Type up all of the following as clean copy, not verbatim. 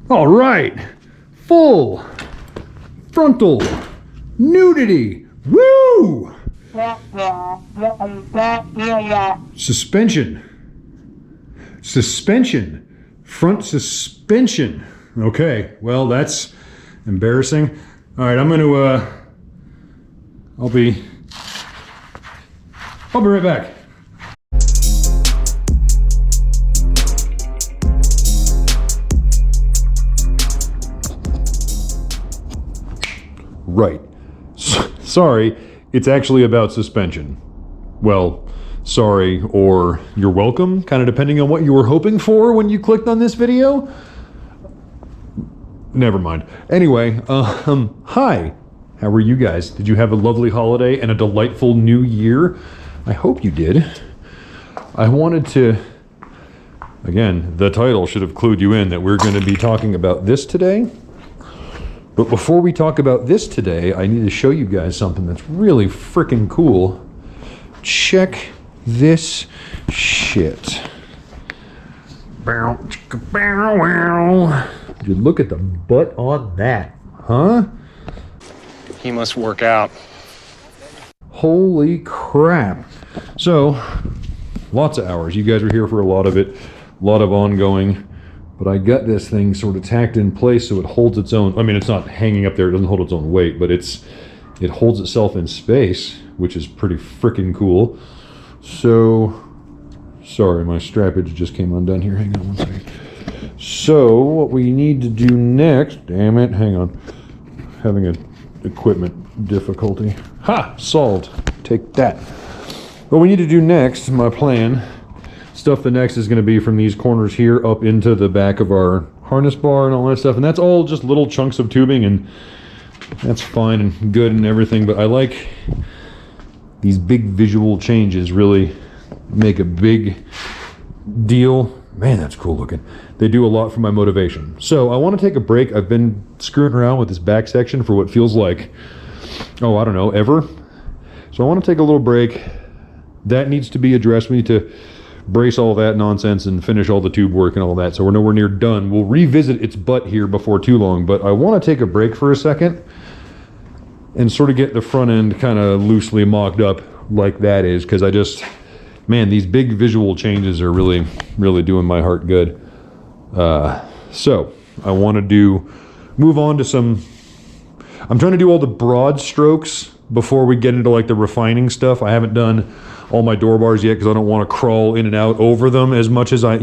All right, full frontal nudity. Woo! Suspension. Front suspension. Okay, well, that's embarrassing. All right, I'm gonna, I'll be right back. Right. Sorry, it's actually about suspension. Well, sorry, or you're welcome, kind of depending on what you were hoping for when you clicked on this video. Never mind. Anyway, hi. How are you guys? Did you have a lovely holiday and a delightful new year? I hope you did. I wanted to, again, the title should have clued you in that we're going to be talking about this today. But before we talk about this today, I need to show you guys something that's really freaking cool. Check this shit. Dude, look at the butt on that, huh? He must work out. Holy crap. So, lots of hours. You guys were here for a lot of it, a lot of ongoing. But I got this thing sort of tacked in place so it holds its own. I mean, it's not hanging up there, it doesn't hold its own weight, but it holds itself in space, which is pretty freaking cool. So, sorry, my strappage just came undone here. Hang on one second. So, what we need to do next, damn it, hang on. Having an equipment difficulty. Ha! Solved. Take that. What we need to do next, my plan, the next is going to be from these corners here up into the back of our harness bar and all that stuff, and that's all just little chunks of tubing, and that's fine and good and everything, but I like these big visual changes really make a big deal. Man, that's cool looking. They do a lot for my motivation. So I want to take a break. I've been screwing around with this back section for what feels like, oh, I don't know, ever. So I want to take a little break. That needs to be addressed. We need to brace all that nonsense and finish all the tube work and all that, so we're nowhere near done. We'll revisit its butt here before too long, but I want to take a break for a second and sort of get the front end kind of loosely mocked up like that is, because I just, man, these big visual changes are really doing my heart good. So I want to move on to some, I'm trying to do all the broad strokes before we get into like the refining stuff. I haven't done all my door bars yet because I don't want to crawl in and out over them as much as I,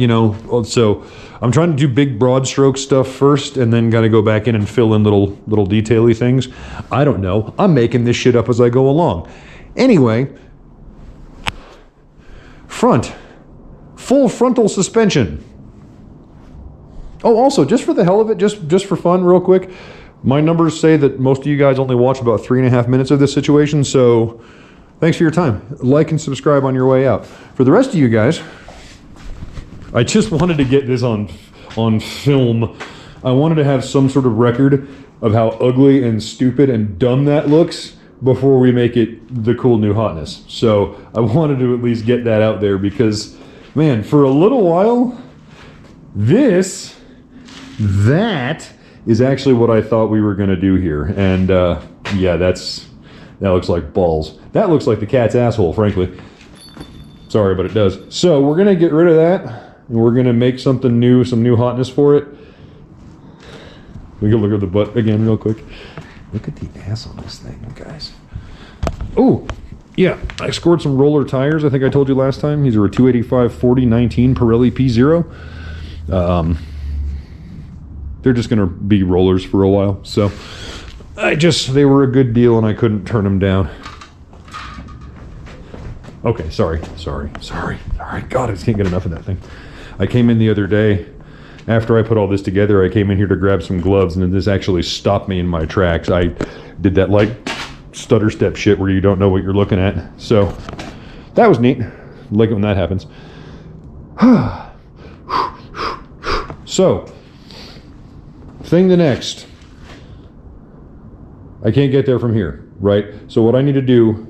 so I'm trying to do big broad stroke stuff first and then gotta go back in and fill in little detaily things. I don't know. I'm making this shit up as I go along. Anyway, full frontal suspension. Oh, also, just for the hell of it, just for fun, real quick, my numbers say that most of you guys only watch about 3.5 minutes of this situation, so thanks for your time. Like and subscribe on your way out. For the rest of you guys, I just wanted to get this on film. I wanted to have some sort of record of how ugly and stupid and dumb that looks before we make it the cool new hotness. So I wanted to at least get that out there because, man, for a little while, that is actually what I thought we were going to do here. And yeah, that looks like balls. That looks like the cat's asshole, frankly. Sorry, but it does. So we're going to get rid of that, and we're going to make something new, some new hotness for it. We can look at the butt again real quick. Look at the ass on this thing, guys. Oh, yeah, I scored some roller tires. I think I told you last time. These are a 285/40/19 Pirelli P0. They're just going to be rollers for a while. So they were a good deal and I couldn't turn them down. Okay, sorry. God, I just can't get enough of that thing. I came in the other day, after I put all this together, I came in here to grab some gloves and then this actually stopped me in my tracks. I did that like stutter step shit where you don't know what you're looking at. So that was neat. Like it when that happens. So, thing the next. I can't get there from here, right? So what I need to do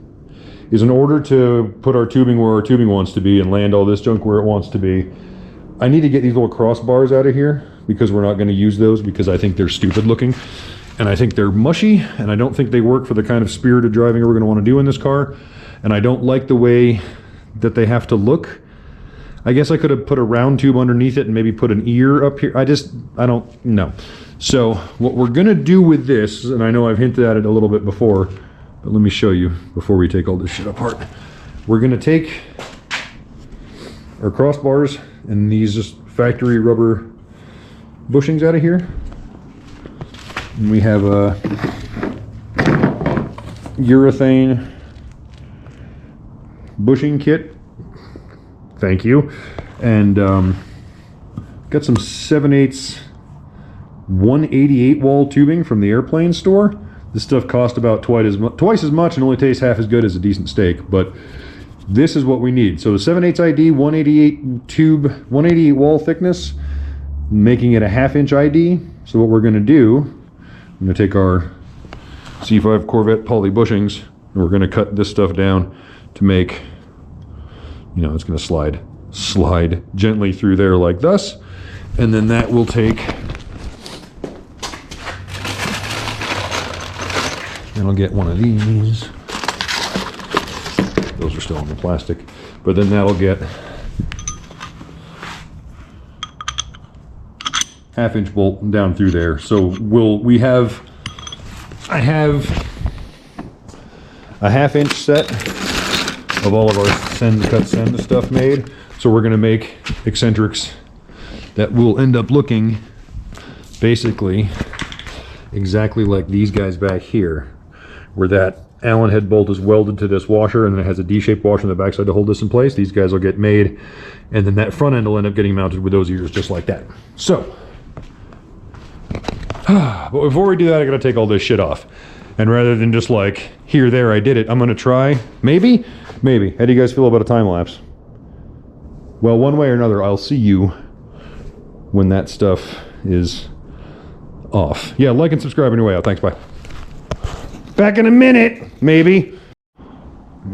is, in order to put our tubing where our tubing wants to be and land all this junk where it wants to be, I need to get these little crossbars out of here because we're not going to use those because I think they're stupid looking. And I think they're mushy, and I don't think they work for the kind of spirited driving we're going to want to do in this car. And I don't like the way that they have to look. I guess I could have put a round tube underneath it and maybe put an ear up here. I don't know. So what we're going to do with this, and I know I've hinted at it a little bit before, but let me show you before we take all this shit apart. We're going to take our crossbars and these just factory rubber bushings out of here. And we have a urethane bushing kit. Thank you. And got some 7/8 188 wall tubing from the airplane store. This stuff cost about twice as much and only tastes half as good as a decent steak, but this is what we need. So the 7/8 ID, 188 tube, 188 wall thickness, making it a 1/2 inch ID. So what we're gonna do, I'm gonna take our C5 Corvette poly bushings and we're gonna cut this stuff down to make, you know, it's gonna slide gently through there like this. And then that will take, and I'll get one of these. Those are still in the plastic. But then that'll get 1/2 inch bolt down through there. So I have a 1/2 inch set of all of our cut send stuff made. So we're gonna make eccentrics that will end up looking basically exactly like these guys back here, where that Allen head bolt is welded to this washer and then it has a D-shaped washer on the backside to hold this in place. These guys will get made, and then that front end will end up getting mounted with those ears just like that. So, but before we do that, I gotta take all this shit off. And rather than just like, here, there, I did it, I'm gonna try, maybe. How do you guys feel about a time lapse? Well, one way or another, I'll see you when that stuff is off. Yeah, like and subscribe on your way out. Thanks, bye. Back in a minute, maybe.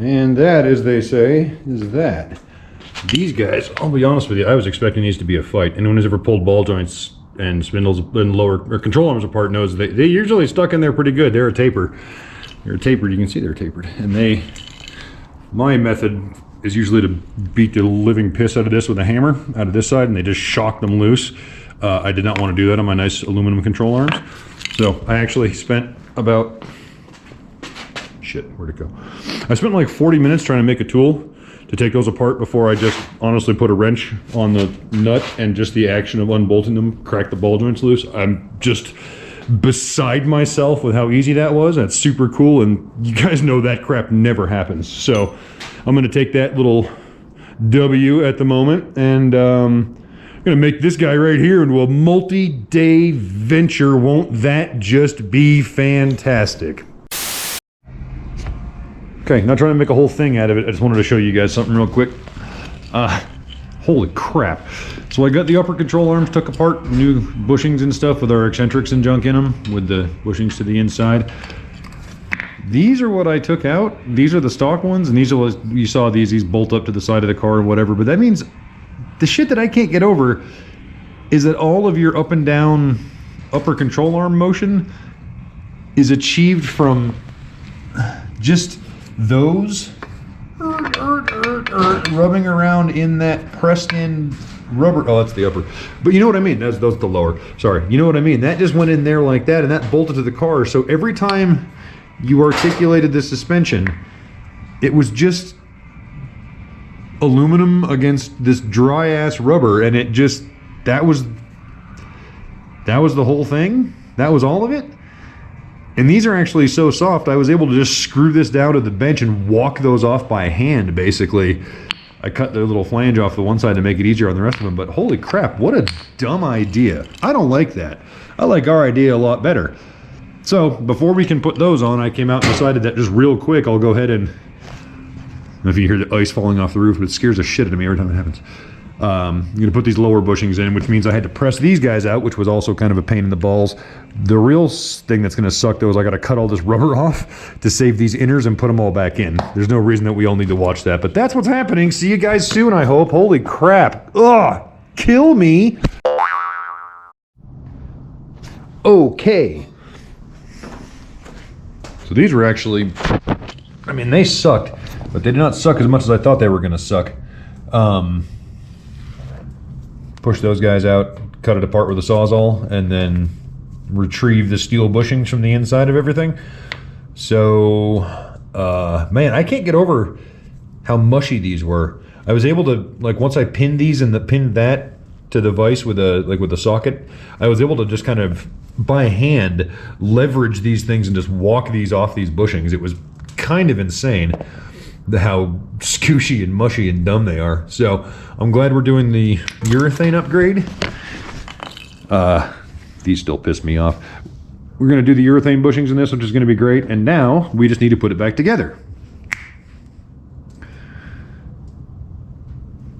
And that, as they say, is that. These guys, I'll be honest with you, I was expecting these to be a fight. Anyone who's ever pulled ball joints and spindles and lower or control arms apart knows they usually stuck in there pretty good. They're a taper. They're tapered. You can see they're tapered. And my method is usually to beat the living piss out of this with a hammer out of this side, and they just shock them loose. I did not want to do that on my nice aluminum control arms. So I actually spent about, where'd it go? I spent like 40 minutes trying to make a tool to take those apart before I just honestly put a wrench on the nut, and just the action of unbolting them cracked the ball joints loose. I'm just beside myself with how easy that was. That's super cool, and you guys know that crap never happens. So I'm gonna take that little W at the moment, and I'm gonna make this guy right here into a multi-day venture. Won't that just be fantastic? Okay, not trying to make a whole thing out of it. I just wanted to show you guys something real quick. Holy crap. So I got the upper control arms took apart, new bushings and stuff with our eccentrics and junk in them, with the bushings to the inside. These are what I took out. These are the stock ones, and these are what you saw, these bolt up to the side of the car or whatever. But that means the shit that I can't get over is that all of your up and down upper control arm motion is achieved from just those rubbing around in that pressed in rubber. Oh, that's the upper, but you know what I mean. That's the lower. Sorry, you know what I mean. That just went in there like that, and that bolted to the car. So every time you articulated the suspension, it was just aluminum against this dry ass rubber, and it just that was the whole thing. That was all of it. And these are actually so soft, I was able to just screw this down to the bench and walk those off by hand, basically. I cut the little flange off the one side to make it easier on the rest of them, but holy crap, what a dumb idea. I don't like that. I like our idea a lot better. So, before we can put those on, I came out and decided that just real quick, I'll go ahead and, I don't know if you hear the ice falling off the roof, but it scares the shit out of me every time it happens. I'm going to put these lower bushings in, which means I had to press these guys out, which was also kind of a pain in the balls. The real thing that's going to suck, though, is I got to cut all this rubber off to save these inners and put them all back in. There's no reason that we all need to watch that, but that's what's happening. See you guys soon, I hope. Holy crap. Ugh, kill me. okay. So these were actually, I mean, they sucked, but they did not suck as much as I thought they were gonna suck. Push those guys out, cut it apart with a Sawzall, and then retrieve the steel bushings from the inside of everything. So, man, I can't get over how mushy these were. I was able to, like, once I pinned these and pinned that to the vise with a socket, I was able to just kind of by hand leverage these things and just walk these off these bushings. It was kind of insane how scooshy and mushy and dumb they are. So I'm glad we're doing the urethane upgrade. These still piss me off. We're gonna do the urethane bushings in this, which is gonna be great. And now we just need to put it back together.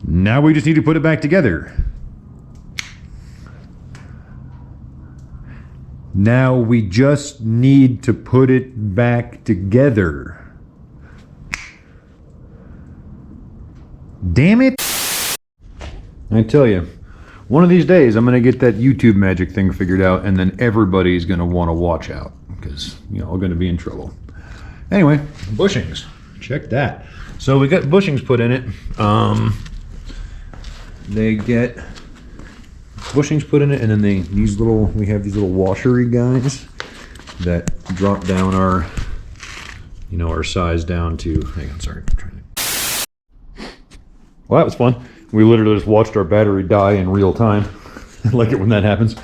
Now we just need to put it back together. Now we just need to put it back together. Damn it. I tell you, one of these days I'm going to get that YouTube magic thing figured out, and then everybody's going to want to watch out because, you know, we're going to be in trouble. Anyway, bushings. Check that. So we got bushings put in it. They get bushings put in it, and then we have these little washery guys that drop down our, you know, our size down to, hang on, sorry. Well, that was fun. We literally just watched our battery die in real time. I like it when that happens.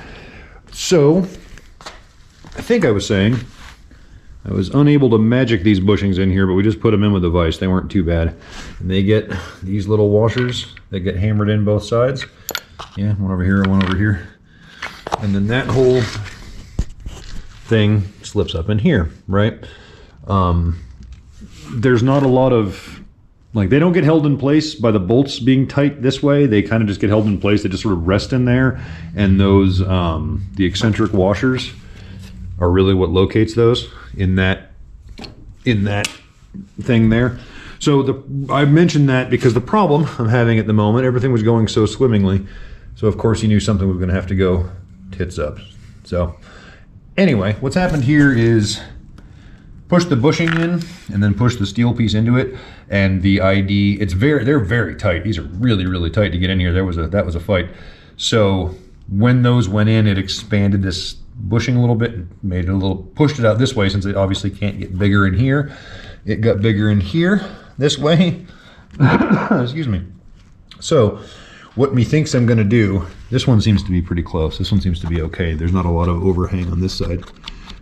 So, I think I was saying, I was unable to magic these bushings in here, but we just put them in with a vise. They weren't too bad. And they get these little washers that get hammered in both sides. Yeah, one over here and one over here. And then that whole thing slips up in here, right? There's not a lot of, like, they don't get held in place by the bolts being tight this way. They kind of just get held in place. They just sort of rest in there. And those, the eccentric washers are really what locates those in that thing there. So I mentioned that because the problem I'm having at the moment, everything was going so swimmingly. So of course you knew something was gonna have to go tits up. So anyway, what's happened here is push the bushing in and then push the steel piece into it. And the ID, they're very tight. These are really, really tight to get in here. That was a fight. So when those went in, it expanded this bushing a little bit, pushed it out this way since it obviously can't get bigger in here. It got bigger in here this way. Excuse me. So what methinks I'm gonna do, this one seems to be pretty close. This one seems to be okay. There's not a lot of overhang on this side.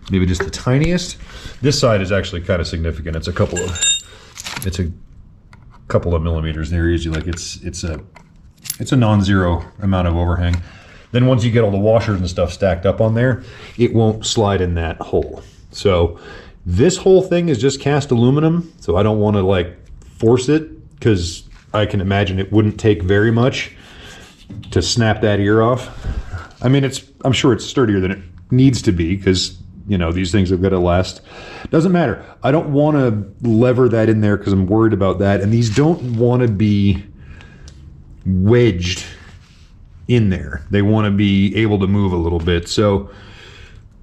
Maybe just the tiniest. This side is actually kind of significant. It's a couple of millimeters there easy. Like it's a non-zero amount of overhang. Then once you get all the washers and stuff stacked up on there, it won't slide in that hole. So this whole thing is just cast aluminum. So I don't want to like force it because I can imagine it wouldn't take very much to snap that ear off. I mean, I'm sure it's sturdier than it needs to be because, you know, these things have got to last. Doesn't matter. I don't want to lever that in there because I'm worried about that. And these don't want to be wedged in there. They want to be able to move a little bit. So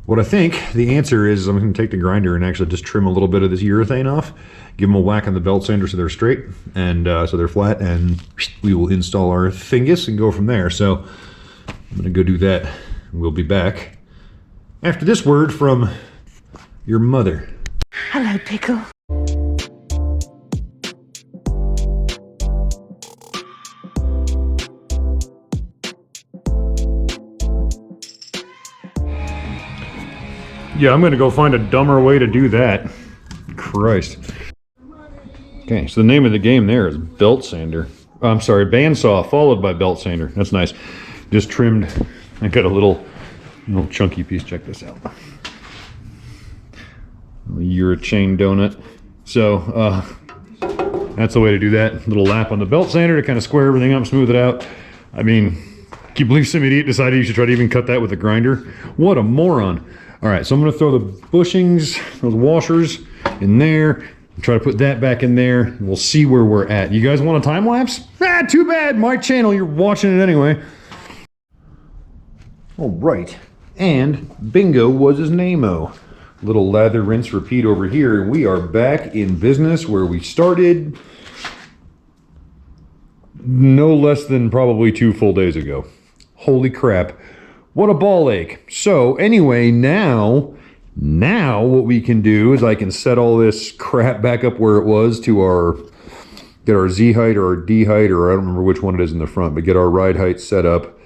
what I think the answer is, I'm going to take the grinder and actually just trim a little bit of this urethane off, give them a whack on the belt sander so they're straight and so they're flat, and we will install our thingus and go from there. So I'm going to go do that. We'll be back after this word from your mother. Hello, Pickle. Yeah, I'm gonna go find a dumber way to do that. Christ. Okay, so the name of the game there is belt sander. I'm sorry, bandsaw followed by belt sander. That's nice. Just trimmed. I got a little chunky piece. Check this out. You're a chain donut. So that's the way to do that. Little lap on the belt sander to kind of square everything up, smooth it out. I mean, can you believe some idiot decided you should try to even cut that with a grinder? What a moron. All right, so I'm gonna throw the bushings, those washers in there, and try to put that back in there, and we'll see where we're at. You guys want a time lapse? Ah, too bad, my channel, you're watching it anyway. All right, And bingo was his name-o. Little lather, rinse, repeat over here, and we are back in business where we started no less than probably 2 full days ago. Holy crap. What a ball ache. So anyway, now what we can do is I can set all this crap back up where it was to get our Z height or our D height, or I don't remember which one it is in the front, but get our ride height set up,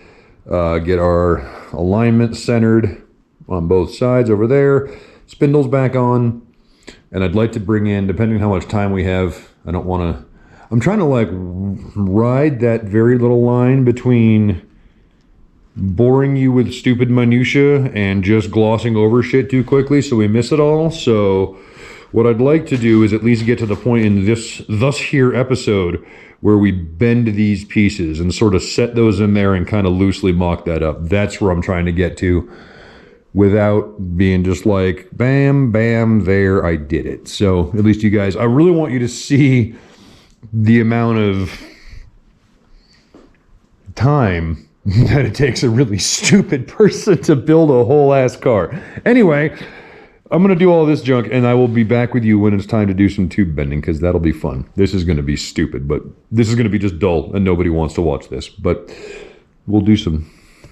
get our alignment centered on both sides over there, spindles back on, and I'd like to bring in, depending on how much time we have, I'm trying to like ride that very little line between boring you with stupid minutia and just glossing over shit too quickly so we miss it all. So what I'd like to do is at least get to the point in this thus here episode where we bend these pieces and sort of set those in there and kind of loosely mock that up. That's where I'm trying to get to without being just like, bam, bam, there, I did it. So at least you guys, I really want you to see the amount of time that it takes a really stupid person to build a whole ass car. Anyway, I'm going to do all this junk and I will be back with you when it's time to do some tube bending, because that'll be fun. This is going to be stupid, but this is going to be just dull and nobody wants to watch this. But we'll do some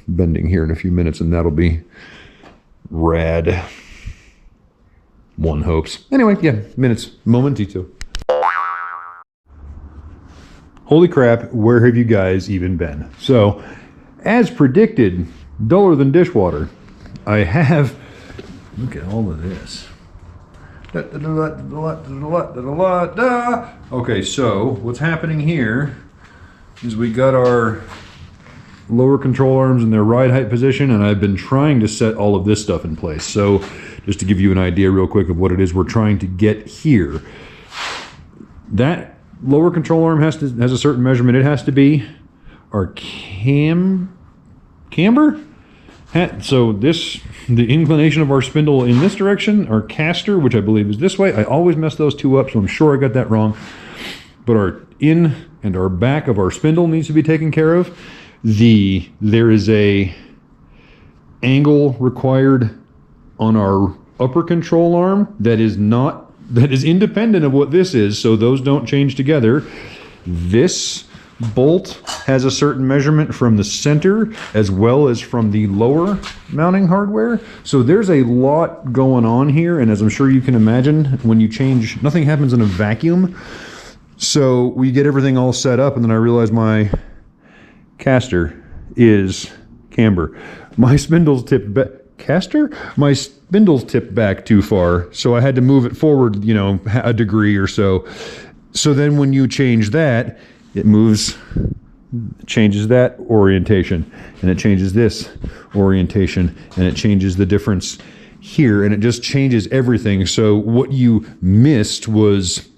bending here in a few minutes and that'll be rad. One hopes. Anyway, yeah, momentito. Holy crap, where have you guys even been? So, as predicted, duller than dishwater. I have, look at all of this. Okay, so what's happening here is we got our lower control arms in their ride height position, and I've been trying to set all of this stuff in place. So just to give you an idea real quick of what it is we're trying to get here. That lower control arm has a certain measurement. It has to be our camber. So the inclination of our spindle in this direction, our caster, which I believe is this way. I always mess those two up, so I'm sure I got that wrong. But our in and our back of our spindle needs to be taken care of. There is a angle required on our upper control arm that is independent of what this is, so those don't change together. This bolt has a certain measurement from the center as well as from the lower mounting hardware. So there's a lot going on here, and as I'm sure you can imagine, when you change, nothing happens in a vacuum. So we get everything all set up, and then I realize my caster is camber. My spindle's tipped back. Caster? My spindle's tipped back too far, so I had to move it forward, a degree or so. So then when you change that, it changes that orientation, and it changes this orientation, and it changes the difference here, and it just changes everything. So what you missed was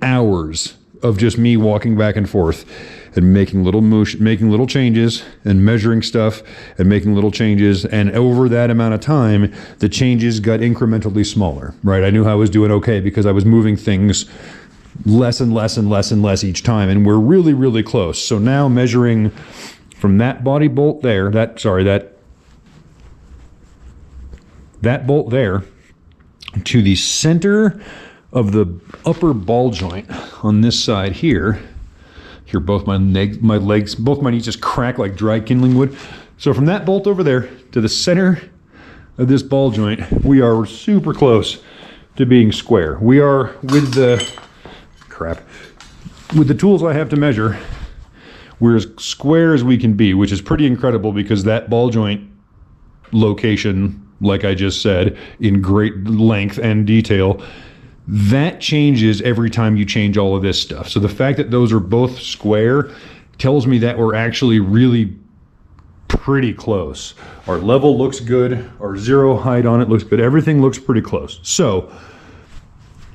hours of just me walking back and forth and making little changes and measuring stuff and making little changes, and over that amount of time the changes got incrementally smaller, right? I knew I was doing okay because I was moving things less and less and less and less each time, and we're really, really close. So now measuring from that body bolt there, that bolt there to the center of the upper ball joint on this side here, both my legs, both my knees just crack like dry kindling wood. So from that bolt over there to the center of this ball joint, we are super close to being square. We are, with the tools I have to measure, we're as square as we can be, which is pretty incredible because that ball joint location, like I just said, in great length and detail, that changes every time you change all of this stuff. So the fact that those are both square tells me that we're actually really pretty close. Our level looks good. Our zero height on it looks good. Everything looks pretty close. So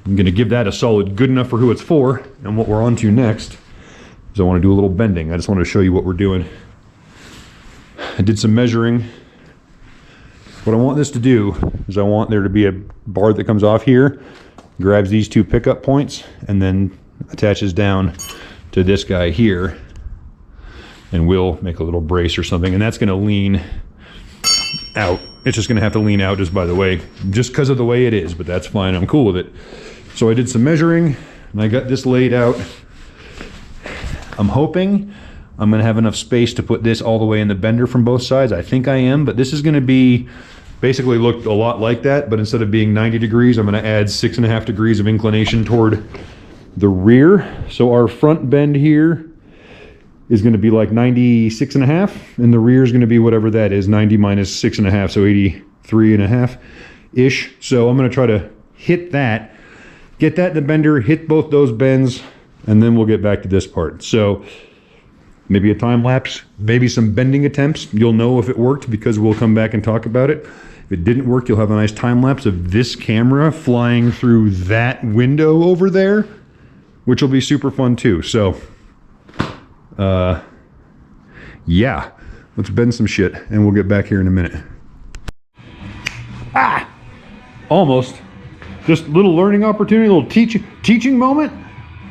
I'm going to give that a solid good enough for who it's for. And what we're on to next is I want to do a little bending. I just want to show you what we're doing. I did some measuring. What I want this to do is I want there to be a bar that comes off here, grabs these two pickup points, and then attaches down to this guy here, and we'll make a little brace or something, and that's going to lean out. It's just gonna have to lean out just by the way, just because of the way it is, but that's fine, I'm cool with it. So I did some measuring, and I got this laid out. I'm hoping I'm gonna have enough space to put this all the way in the bender from both sides. I think I am, but this is gonna be, basically look a lot like that, but instead of being 90 degrees, I'm gonna add 6.5 degrees of inclination toward the rear. So our front bend here is gonna be like 96.5, and the rear is gonna be whatever that is, 90 minus 6.5, so 83.5-ish. So I'm gonna try to hit that, get that in the bender, hit both those bends, and then we'll get back to this part. So maybe a time lapse, maybe some bending attempts. You'll know if it worked because we'll come back and talk about it. If it didn't work, you'll have a nice time lapse of this camera flying through that window over there, which will be super fun too. So, yeah, let's bend some shit and we'll get back here in a minute. Ah, almost. Just a little learning opportunity, a little teaching moment.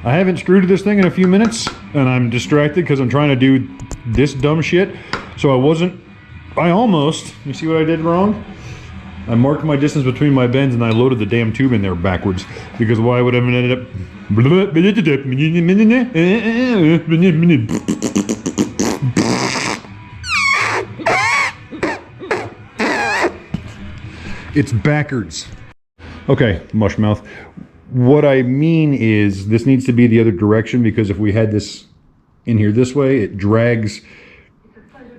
I haven't screwed this thing in a few minutes and I'm distracted because I'm trying to do this dumb shit. So I almost, you see what I did wrong? I marked my distance between my bends and I loaded the damn tube in there backwards, because why would I have ended up... It's backwards. Okay, mush mouth. What I mean is this needs to be the other direction, because if we had this in here this way, it drags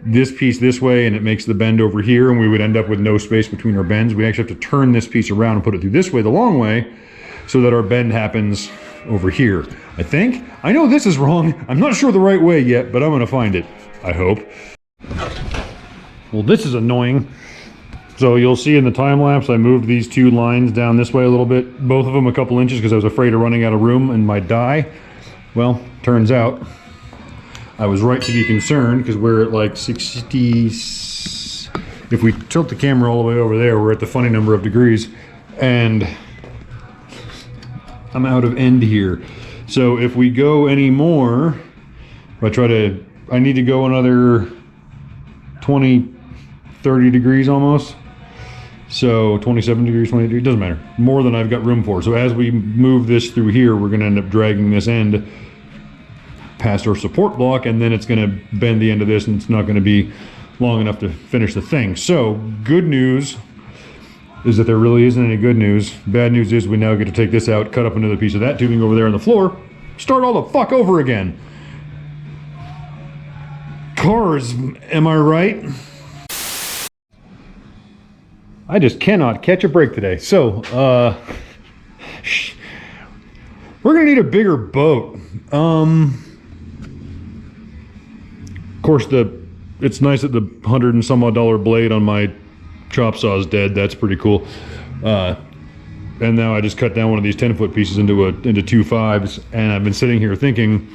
this piece this way and it makes the bend over here, and we would end up with no space between our bends. We actually have to turn this piece around and put it through this way, the long way, so that our bend happens over here. I think. I know this is wrong. I'm not sure the right way yet, but I'm gonna find it, I hope. Well, this is annoying. So you'll see in the time lapse, I moved these two lines down this way a little bit, both of them a couple inches, because I was afraid of running out of room in my die. Well, turns out I was right to be concerned, because we're at like 60, if we tilt the camera all the way over there, we're at the funny number of degrees, and I'm out of end here. So if we go any more, I need to go another 20, 30 degrees almost. So 27 degrees, 20 degrees, doesn't matter. More than I've got room for. So as we move this through here, we're gonna end up dragging this end past our support block, and then it's gonna bend the end of this, and it's not gonna be long enough to finish the thing. So good news is that there really isn't any good news. Bad news is we now get to take this out, cut up another piece of that tubing over there on the floor, start all the fuck over again. Cars, am I right? I just cannot catch a break today. So, we're gonna need a bigger boat. Of course, it's nice that the $100 and some odd blade on my chop saw is dead. That's pretty cool. And now I just cut down one of these 10-foot pieces into 2 5s, and I've been sitting here thinking,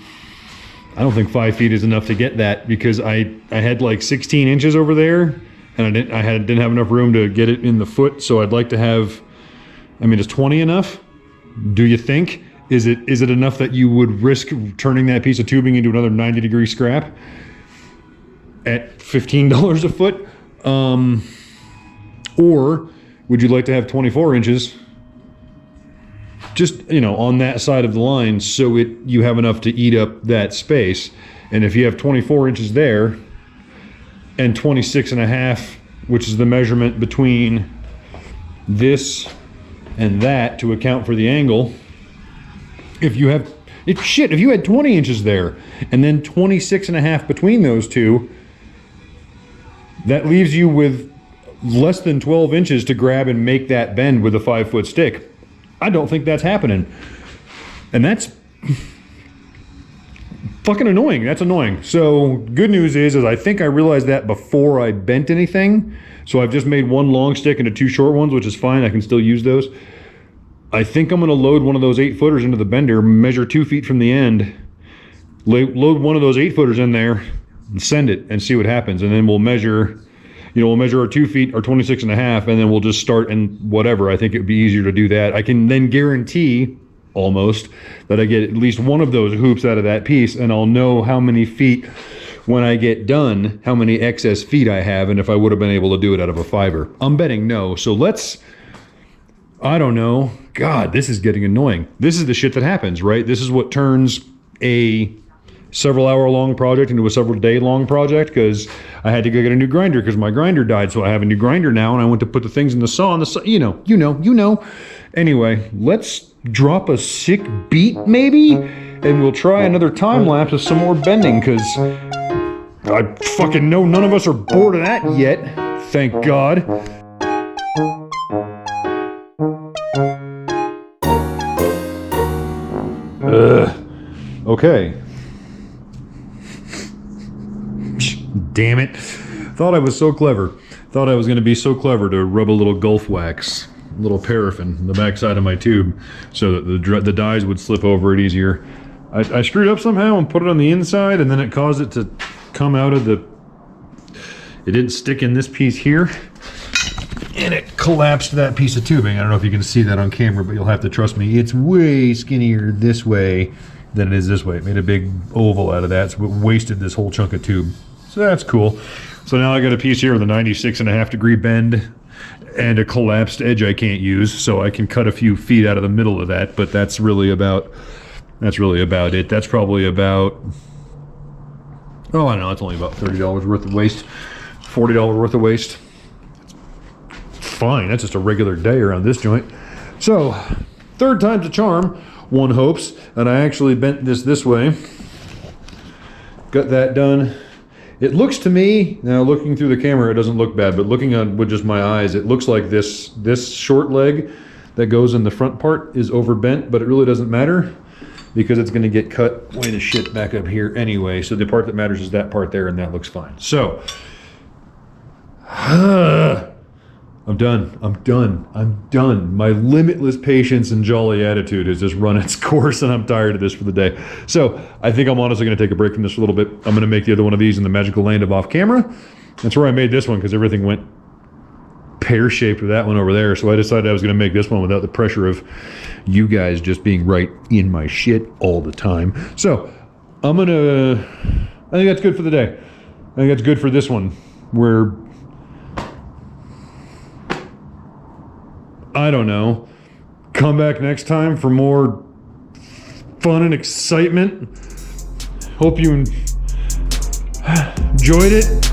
I don't think 5 feet is enough to get that, because I had like 16 inches over there, and I didn't have enough room to get it in the foot. So I'd like to have, I mean, is 20 enough? Do you think? Is it enough that you would risk turning that piece of tubing into another 90-degree scrap at $15 a foot? Or would you like to have 24 inches just, you know, on that side of the line, so you have enough to eat up that space? And if you have 24 inches there and 26.5, which is the measurement between this and that to account for the angle, if you had 20 inches there and then 26.5 between those two, that leaves you with less than 12 inches to grab and make that bend with a 5-foot stick. I don't think that's happening. And that's fucking annoying. That's annoying. So good news is I think I realized that before I bent anything. So I've just made one long stick into 2 short ones, which is fine. I can still use those. I think I'm gonna load one of those 8-footers into the bender, measure 2 feet from the end, load one of those 8-footers in there and send it and see what happens. And then we'll measure, we'll measure our 2 feet or 26.5, and then we'll just start and whatever. I think it'd be easier to do that. I can then guarantee almost that I get at least one of those hoops out of that piece, and I'll know how many feet when I get done how many excess feet I have and if I would have been able to do it out of a fiber. I'm betting no. So let's, I don't know. God, this is getting annoying. This is the shit that happens, right? This is what turns a several hour long project into a several day long project, because I had to go get a new grinder because my grinder died. So I have a new grinder now, and I went to put the things in the saw, and the saw, you know. Anyway, let's drop a sick beat maybe, and we'll try another time lapse of some more bending, because I fucking know none of us are bored of that yet. Thank God. Okay. Damn it. Thought I was so clever. Thought I was going to be so clever to rub a little Gulf wax, a little paraffin in the backside of my tube so that the dyes would slip over it easier. I screwed up somehow and put it on the inside, and then it caused it to come out of the... It didn't stick in this piece here, and it collapsed that piece of tubing. I don't know if you can see that on camera, but you'll have to trust me. It's way skinnier this way than it is this way. It made a big oval out of that, so it wasted this whole chunk of tube. So that's cool. So now I got a piece here with a 96.5 degree bend and a collapsed edge I can't use, so I can cut a few feet out of the middle of that, but that's really about it. That's probably about, oh, I don't know, it's only about $30 worth of waste, $40 worth of waste. It's fine, that's just a regular day around this joint. So, third time's a charm, one hopes, and I actually bent this way. Got that done. It looks to me, now looking through the camera, it doesn't look bad, but looking on with just my eyes, it looks like this short leg that goes in the front part is overbent, but it really doesn't matter because it's gonna get cut way to shit back up here anyway. So the part that matters is that part there, and that looks fine. So, I'm done. My limitless patience and jolly attitude has just run its course, and I'm tired of this for the day. So I think I'm honestly going to take a break from this for a little bit. I'm going to make the other one of these in the magical land of off camera. That's where I made this one, because everything went pear-shaped with that one over there. So I decided I was going to make this one without the pressure of you guys just being right in my shit all the time. So I think that's good for the day. I think that's good for this one, where, I don't know, come back next time for more fun and excitement. Hope you enjoyed it.